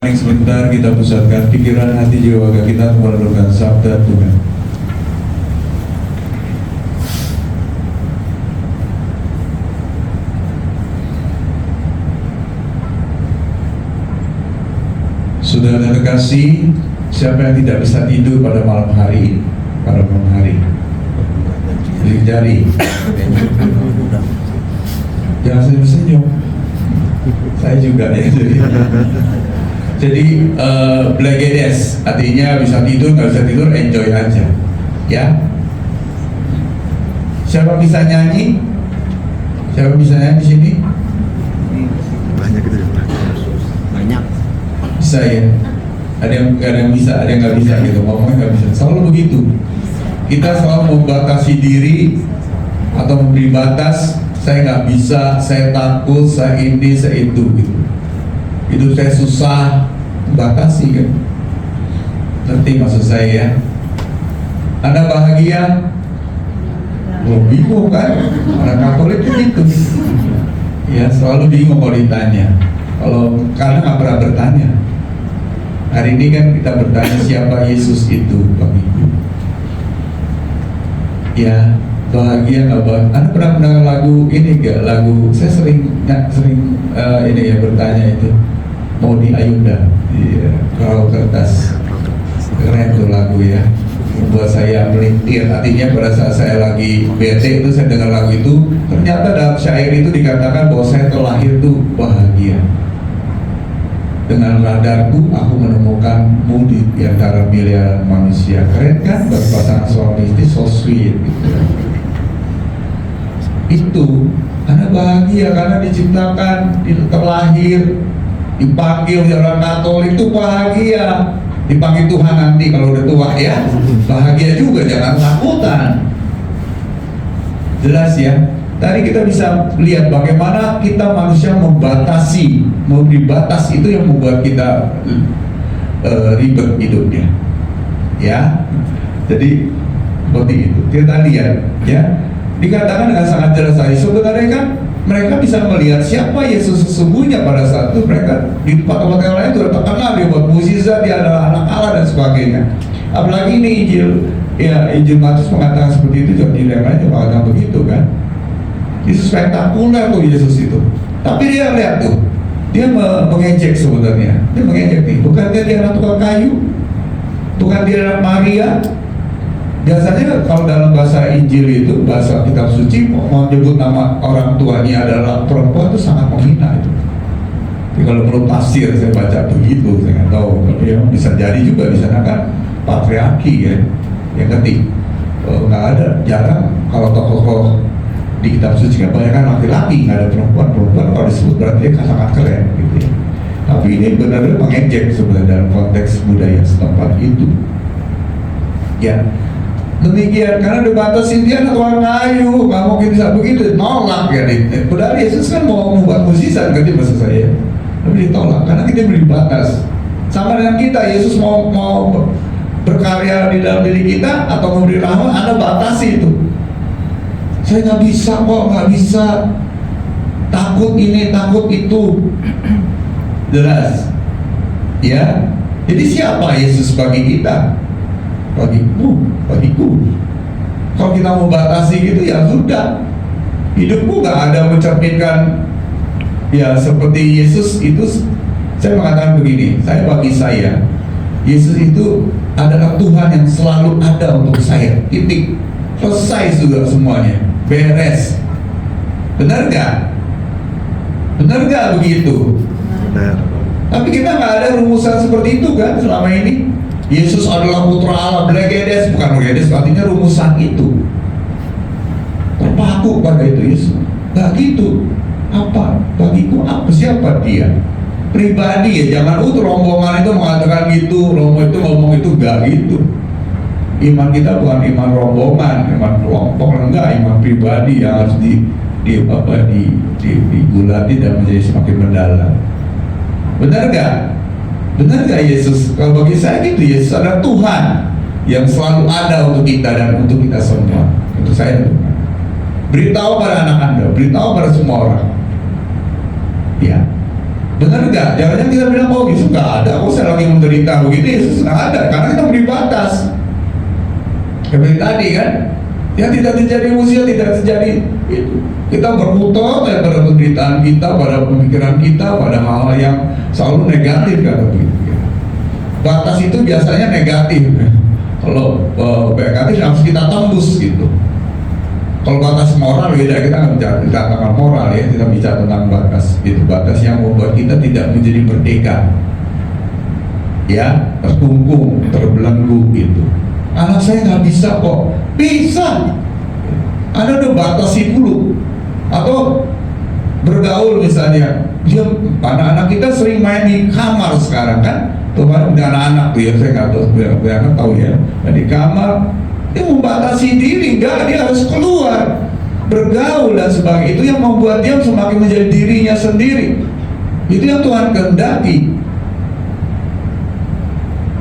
Sebentar kita pusatkan pikiran, hati, jiwa kita merenungkan sabda Tuhan. Saudara terkasih, siapa yang tidak bisa tidur pada malam hari? Lirik jari. Jangan senyum-senyum. Saya juga ya. Jadi blegedes artinya bisa tidur, nggak bisa tidur, enjoy aja, ya. Siapa bisa nyanyi? Siapa bisa nyanyi di sini? Banyak itu ya. Banyak. Bisa ya. Ada yang bisa, ada yang nggak bisa gitu. Ngomongnya nggak bisa. Selalu begitu. Kita selalu membatasi diri atau memberi batas. Saya nggak bisa, saya takut, saya ini, saya itu gitu. Hidup saya susah, batasi kan. Ngerti maksud saya ya? Anda bahagia? Bingung kan? Anak Katolik itu gitu. Ya selalu bingung kalau ditanya. Karena nggak pernah bertanya. Hari ini kan kita bertanya siapa Yesus itu, Bapak Ibu. Ya bahagia nggak bahagia? Anda pernah mendengar lagu ini nggak? Lagu saya sering ini ya bertanya itu. Modi Ayunda, iya, Perahu Kertas, keren tuh lagu ya, membuat saya melintir. Artinya pada saat saya lagi bete itu saya dengar lagu itu, ternyata dalam syair itu dikatakan bahwa saya terlahir tuh bahagia. Dengan radarku aku menemukanmu di antara miliaran manusia. Keren kan? Berpasangan suami istri, so sweet gitu. Itu Anda bahagia karena diciptakan, terlahir, dipanggil di orang Katolik itu bahagia. Dipanggil Tuhan nanti kalau udah tua ya, bahagia juga, jangan takutan. Jelas ya. Tadi kita bisa lihat bagaimana kita manusia membatasi, memberi batas, itu yang membuat kita ribet hidupnya. Ya. Jadi seperti itu. Kita lihat ya. Dikatakan dengan sangat jelas tadi, sebenarnya kan mereka bisa melihat siapa Yesus sesungguhnya pada saat itu. Mereka di tempat-tempat yang lain sudah terkenal, dia buat mukjizat, dia adalah anak Allah dan sebagainya. Apalagi ini Injil Matius mengatakan seperti itu, Injil yang lain juga mengatakan begitu kan. Yesus spektakuler tuh Yesus itu. Tapi dia lihat tuh, dia mengejek sebenarnya. Dia mengejek nih, bukan dia anak tukang kayu, bukan dia anak Maria. Biasanya kalau dalam bahasa Injil itu, bahasa kitab suci, mau menyebut nama orang tuanya adalah perempuan itu sangat menghina itu. Tapi kalau menurut tafsir saya baca begitu, saya nggak tahu. Tapi ya, bisa jadi juga di sana kan patriarki ya, yang ketik. Nggak ada, jarang kalau tokoh di kitab suci kan banyak kan laki-laki, nggak ada perempuan. Perempuan kalau disebut berarti dia sangat keren gitu ya. Tapi ini benar-benar mengejek sebenarnya dalam konteks budaya setempat itu. Ya. Demikian, karena dibatasi dia anak orang kayu, nggak mungkin bisa begitu, nolak ya. Padahal Yesus kan mau membuat mukjizat, ngerti maksud saya? Tapi ditolak, karena kita beri batas. Sama dengan kita, Yesus mau berkarya di dalam diri kita atau memberi rahmat, Anda batasi itu. Saya nggak bisa kok, nggak bisa. Takut ini, takut itu. Jelas, ya. Jadi siapa Yesus bagi kita? Bagiku. Kalau kita mau batasi gitu ya sudah. Hidupku nggak ada mencerminkan ya seperti Yesus itu. Saya mengatakan begini, bagi saya Yesus itu adalah Tuhan yang selalu ada untuk saya. Titik. Selesai sudah semuanya. Beres. Benar nggak? Benar nggak begitu? Benar. Tapi kita nggak ada rumusan seperti itu kan selama ini. Yesus adalah putra Allah, blegedes, bukan blegedes, artinya rumusan itu. Terpaku pada itu Yesus. Gak gitu. Apa? Bagiku apa? Siapa dia? Pribadi ya, jangan rombongan itu mengatakan gitu, rombongan itu ngomong itu, gak gitu. Iman kita bukan iman rombongan, iman kelompok, enggak, iman pribadi yang harus digulati dan menjadi semakin mendalam. Benar gak? Benar gak Yesus? Kalau bagi saya gitu, Yesus adalah Tuhan yang selalu ada untuk kita dan untuk kita semua. Untuk saya Tuhan. Beritahu pada anak Anda, beritahu pada semua orang. Ya. Benar nggak? Jangan-jangan kita bilang, oh Yesus nggak ada, oh saya lagi menderita begitu, Yesus nggak ada, karena kita beri batas. Seperti tadi kan, ya tidak terjadi usia, tidak terjadi itu. Kita berputar pada penderitaan kita, pada pemikiran kita, pada hal-hal yang selalu negatif kan begitu. Batas itu biasanya negatif. Kalau negatif harus kita tembus gitu. Kalau batas moral beda, kita nggak bicara tentang moral ya, kita bicara tentang batas. Itu batas yang membuat kita tidak menjadi merdeka, ya, terkungkung, terbelenggu gitu. Anak saya nggak bisa kok, bisa. Anda udah batasi dulu. Atau bergaul misalnya, dia anak-anak kita sering main di kamar sekarang kan. Tuh punya anak-anak tuh ya, saya nggak tahu, anak tahu ya, di kamar. Dia membatasi diri, enggak, dia harus keluar bergaul dan sebagainya. Itu yang membuat dia semakin menjadi dirinya sendiri. Itu yang Tuhan kehendaki.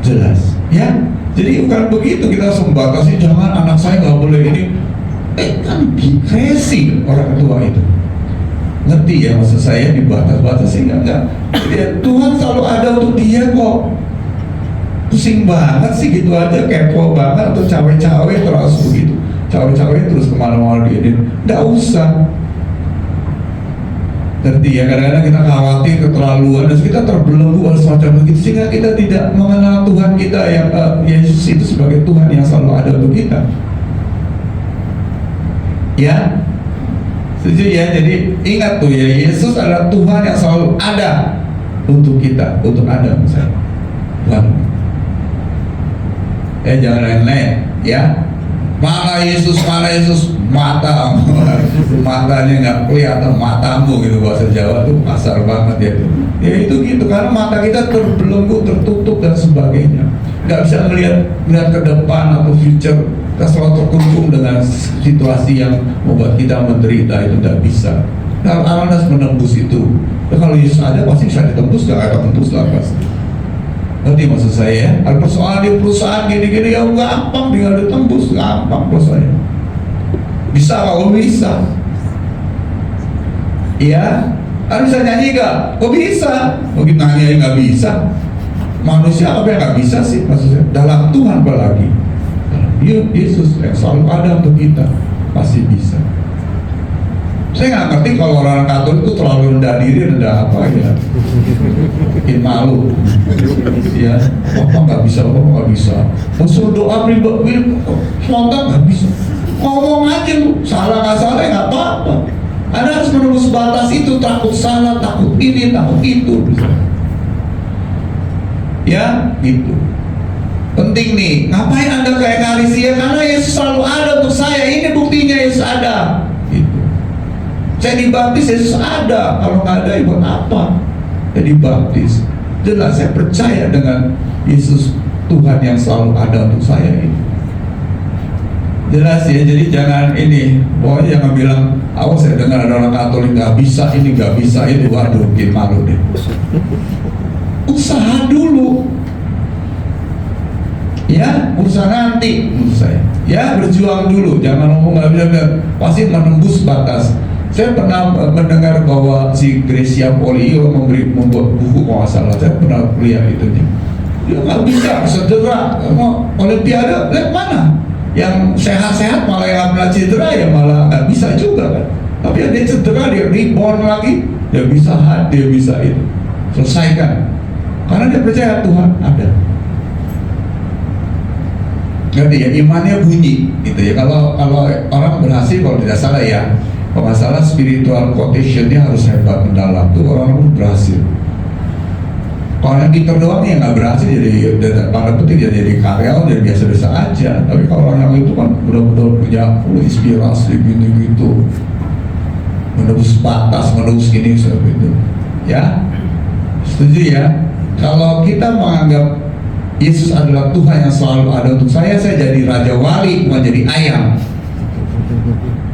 Jelas ya. Jadi bukan begitu kita harus membatasi, jangan anak saya nggak boleh ini. Kan diskresi orang tua itu. Ngerti ya maksud saya, dibatas-batasi enggak. Ya, Tuhan selalu ada untuk dia kok. Pusing banget sih gitu aja, kepo banget, atau cawe-cawe terus begitu, cawe-cawe terus kemana-mana dia, nggak usah. Ngerti ya, kadang-kadang kita khawatir keterlaluan dan kita terbelenggu oleh semacam begitu, sehingga kita tidak mengenal Tuhan kita yang Yesus itu sebagai Tuhan yang selalu ada untuk kita. Ya, setuju ya. Jadi ingat tuh ya, Yesus adalah Tuhan yang selalu ada untuk kita, untuk Anda misalnya. Tuhan. Jangan lain-lain ya. Mana Yesus, matanya nggak kelihatan, matamu gitu, bahasa Jawa tuh kasar banget ya. Ya itu gitu, karena mata kita terbelenggu, tertutup dan sebagainya. Nggak bisa melihat ke depan atau future. Kita selalu terkungkung dengan situasi yang membuat kita menderita, itu nggak bisa. Nah, Allah harus menembus itu. Ya, kalau Yesus ada pasti bisa ditembus, nggak akan tembus lah pasti. Ngerti maksud saya ya? Ada persoalan di perusahaan gini-gini ya gampang, tinggal ditembus, gampang persoalannya. Bisa kalau bisa. Iya, kan bisa nyanyi gak? Kok bisa? Mungkin nyanyi nggak bisa. Manusia apa yang nggak bisa sih maksudnya? Dalam Tuhan apalagi. Dia Yesus yang selalu ada untuk kita, pasti bisa. Saya nggak ngerti kalau orang Katolik itu terlalu rendah diri, rendah apa ya, bikin malu. Ya, apa nggak bisa, Usul doa pribadi, spontan nggak bisa. Ngomong aja lu, salah nggak salah nggak apa-apa. Anda harus menembus batas itu, takut salah, takut ini, takut itu. Ya, gitu. Penting nih, ngapain Anda kayak Karisia? Karena Yesus selalu ada untuk saya. Ini buktinya Yesus ada. Gitu. Saya dibaptis, Yesus ada. Kalau nggak ada, ya buat apa? Saya dibaptis. Jelas saya percaya dengan Yesus, Tuhan yang selalu ada untuk saya ini. Jelas ya, jadi jangan ini, pokoknya jangan bilang, awas saya dengar ada orang Katolik nggak bisa ini, nggak bisa itu, waduh, bikin malu deh. Usaha dulu. Ya, usaha nanti menurut saya. Ya, berjuang dulu, jangan ngomong nggak bisa, pasti menembus batas. Saya pernah mendengar bahwa si Gracia Polio membuat buku kalau nggak salah, saya pernah lihat itunya. Dia nggak bisa cedera, mau Olimpiade, lihat mana? Yang sehat-sehat malah yang nggak cedera ya malah nggak bisa juga kan. Tapi dia cedera, dia rebound lagi, dia bisa dia bisa itu selesaikan. Karena dia percaya Tuhan ada. Ngerti ya, imannya bunyi gitu ya. Kalau orang berhasil, kalau tidak salah ya, kalau nggak salah spiritual quotationnya harus hebat mendalam tuh orang berhasil. Kalau yang gitar doang ya nggak berhasil, jadi pada petik jadi karyawan, jadi biasa-biasa aja. Tapi kalau orang yang itu kan benar-benar punya inspirasi gitu, menembus batas, menembus ini seperti itu. Ya, setuju ya? Kalau kita menganggap Yesus adalah Tuhan yang selalu ada untuk saya jadi raja wali, bukan jadi ayam.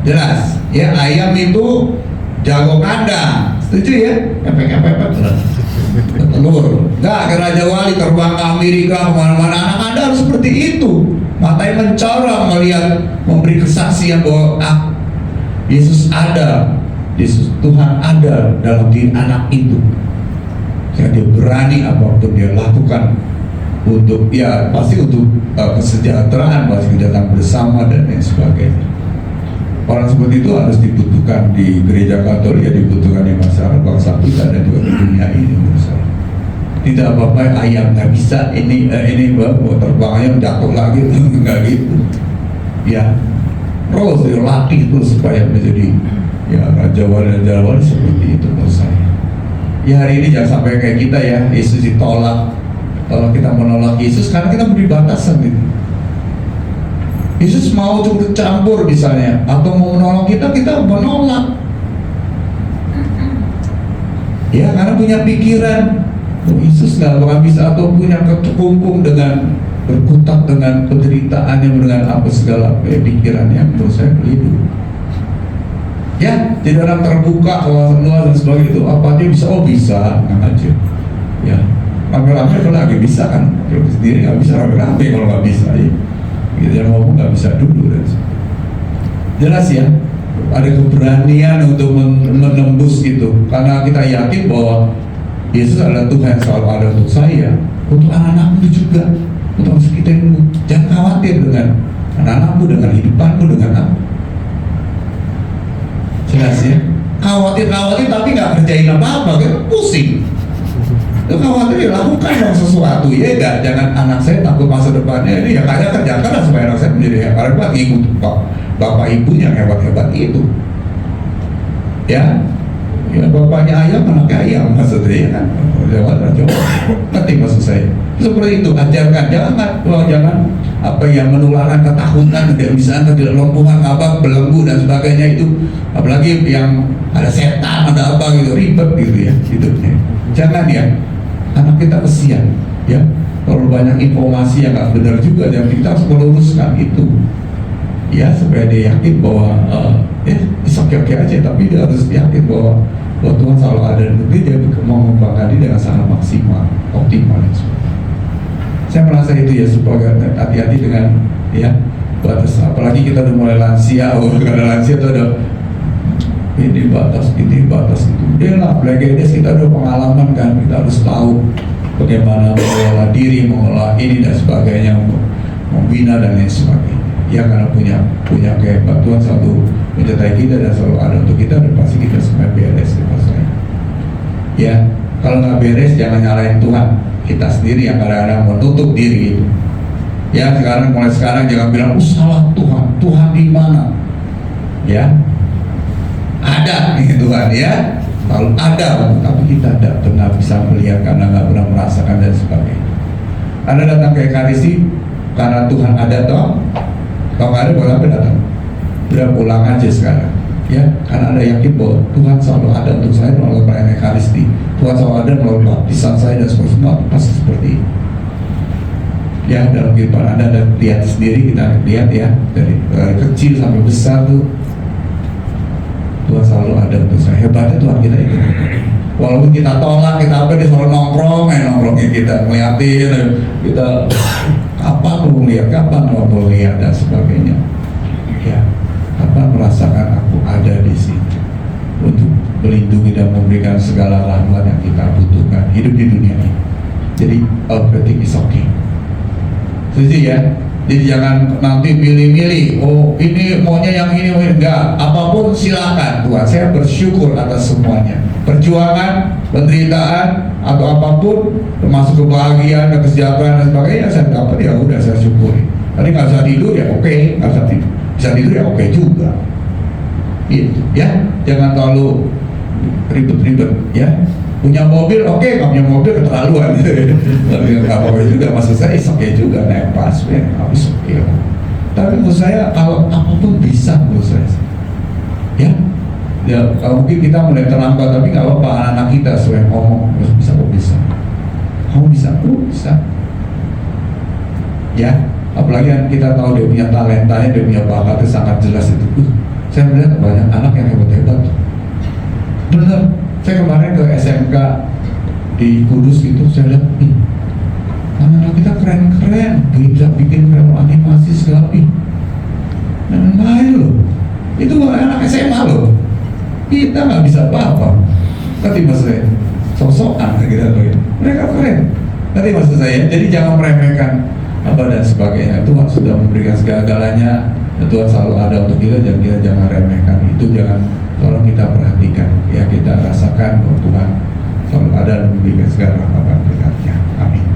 Jelas ya, ayam itu jago kandang, setuju ya? Epek-epek telur. Enggak, ke raja wali terbang ke Amerika kemana-mana, anak Anda harus seperti itu. Matanya mencorong melihat, memberi kesaksian bahwa Yesus ada, Yesus Tuhan ada dalam diri anak itu. Ya, dia berani apapun dia lakukan untuk, ya pasti untuk kesejahteraan, pasti datang bersama dan lain sebagainya. Orang seperti itu harus dibutuhkan di gereja Katolik, ya dibutuhkan di masyarakat bangsa kita dan juga di dunia ini menurut saya. Tidak apa-apa ayam nggak bisa, ini mau terbang ayam jatuh lagi, nggak gitu. Ya, terus latih terus supaya menjadi ya raja wali seperti itu menurut saya. Ya hari ini jangan sampai kayak kita ya, Yesus ditolak. Kalau kita menolak Yesus karena kita beri batasan gitu. Yesus mau ikut campur misalnya, atau mau menolong kita menolak. Ya karena punya pikiran, Yesus nggak bakal bisa, atau punya kekumpung dengan berkutat dengan penderitaannya, dengan apa segala pikirannya, menurut saya begitu. Ya, jadi orang terbuka, luas dan sebagainya itu apa dia bisa? Oh bisa, nggak aja. Ya, rame-rame kalau lagi bisa kan, kalau sendiri nggak bisa rame-rame kalau nggak bisa ya. Gitu yang ngomong nggak bisa dulu dan jelas ya, ada keberanian untuk menembus itu, karena kita yakin bahwa Yesus adalah Tuhan yang selalu ada untuk saya, untuk anak-anakmu juga, untuk kita ini. Jangan khawatir dengan anak-anakmu, dengan hidupanmu, dengan apa. Jelas ya, khawatir tapi nggak kerjain apa-apa, kan pusing. Itu khawatir, lakukan dong sesuatu ya, enggak, jangan anak saya takut masa depannya ini, ya kayaknya kerjakan supaya anak saya menjadi hebat, ikut bapak ibunya hebat-hebat itu. Ya, bapaknya ayam, anaknya ayam maksudnya ya kan. Ngerti maksud saya. Seperti itu, ajarkan, jangan apa yang menularkan ketakutan, misalnya kelumpuhan, belenggu dan sebagainya itu, apalagi yang ada setan, ada apa gitu, ribet gitu ya hidupnya. Jangan ya, anak kita kesian ya, kalau banyak informasi yang nggak benar juga, dan kita harus meluruskan itu ya, supaya dia yakin bahwa oke aja, tapi dia harus yakin bahwa Tuhan selalu ada, dan dia mau mengembangkan diri dengan sangat maksimal, optimal. Saya merasa itu ya, supaya hati-hati dengan ya batas, apalagi kita udah mulai lansia, karena lansia itu ada ini batas itu. Dia lah, Blegedes kita udah pengalaman kan, kita harus tahu bagaimana mengelola diri, mengelola ini dan sebagainya, membina dan lain sebagainya. Ya karena punya kehebatan, Tuhan selalu menyertai kita dan selalu ada untuk kita, dan pasti kita semua beres di saya. Ya, kalau nggak beres jangan nyalain Tuhan, kita sendiri yang kadang-kadang menutup diri itu. Ya mulai sekarang jangan bilang salah Tuhan di mana? Ya, ada nih Tuhan ya, kalau ada, tapi kita tidak pernah bisa melihat karena nggak pernah merasakan dan sebagainya. Anda datang ke Ekaristi karena Tuhan ada toh? Kalau nggak ada, boleh apa datang? Udah pulang aja sekarang, ya. Karena Anda yakin bahwa Tuhan selalu ada untuk saya melalui perayaan Ekaristi. Tuhan selalu ada melalui baptisan saya dan sebagainya, pasti seperti itu. Ya, dalam kehidupan Anda lihat sendiri, kita lihat ya, dari kecil sampai besar tuh Tuhan selalu ada untuk saya. Hebatnya Tuhan kita itu. Walaupun kita tolak, kita apa, dia selalu nongkrongnya kita, ngeliatin kita. Kapan mau lihat, kapan mau lihat dan sebagainya. Ya, kapan merasakan aku ada di sini untuk melindungi dan memberikan segala rahmat yang kita butuhkan hidup di dunia ini. Jadi everything is okay. Setuju ya? Jadi jangan nanti milih-milih. Oh ini maunya yang ini, enggak. Apapun silakan Tuhan. Saya bersyukur atas semuanya. Perjuangan, penderitaan atau apapun, termasuk kebahagiaan, kesejahteraan dan sebagainya, saya dapat ya udah saya syukuri. Tadi nggak bisa tidur ya oke, nggak bisa tidur, bisa tidur ya oke juga. Itu ya, jangan terlalu ribet-ribet ya. Punya mobil oke, nggak punya mobil keterlaluan. Tapi nggak apa-apa juga, maksud saya oke juga naik pas, habis oke lah. Tapi menurut saya kalau apapun bisa menurut saya, ya. Ya, kalau mungkin kita mulai terlambat, tapi nggak apa-apa, anak-anak kita selain ngomong bisa kok bisa. Kamu bisa, bisa. Ya, apalagi yang kita tahu dia punya talentanya, dia punya bakatnya sangat jelas itu. Saya melihat banyak anak yang hebat-hebat. Bener, saya kemarin ke SMK di Kudus gitu, saya lihat, anak-anak kita keren-keren, bisa bikin film animasi segala, dan lain loh. Itu anak SMA loh. Kita nggak bisa apa-apa. Tapi maksudnya, sosokan kita tuh ya. Mereka keren. Nanti maksud saya, jadi jangan meremehkan apa dan sebagainya. Tuhan sudah memberikan segala-galanya, dan Tuhan selalu ada untuk kita, dan kita jangan remehkan itu. Jangan, tolong kita perhatikan ya, kita rasakan bahwa Tuhan selalu ada dan memberikan segala rahmat berkatnya. Amin.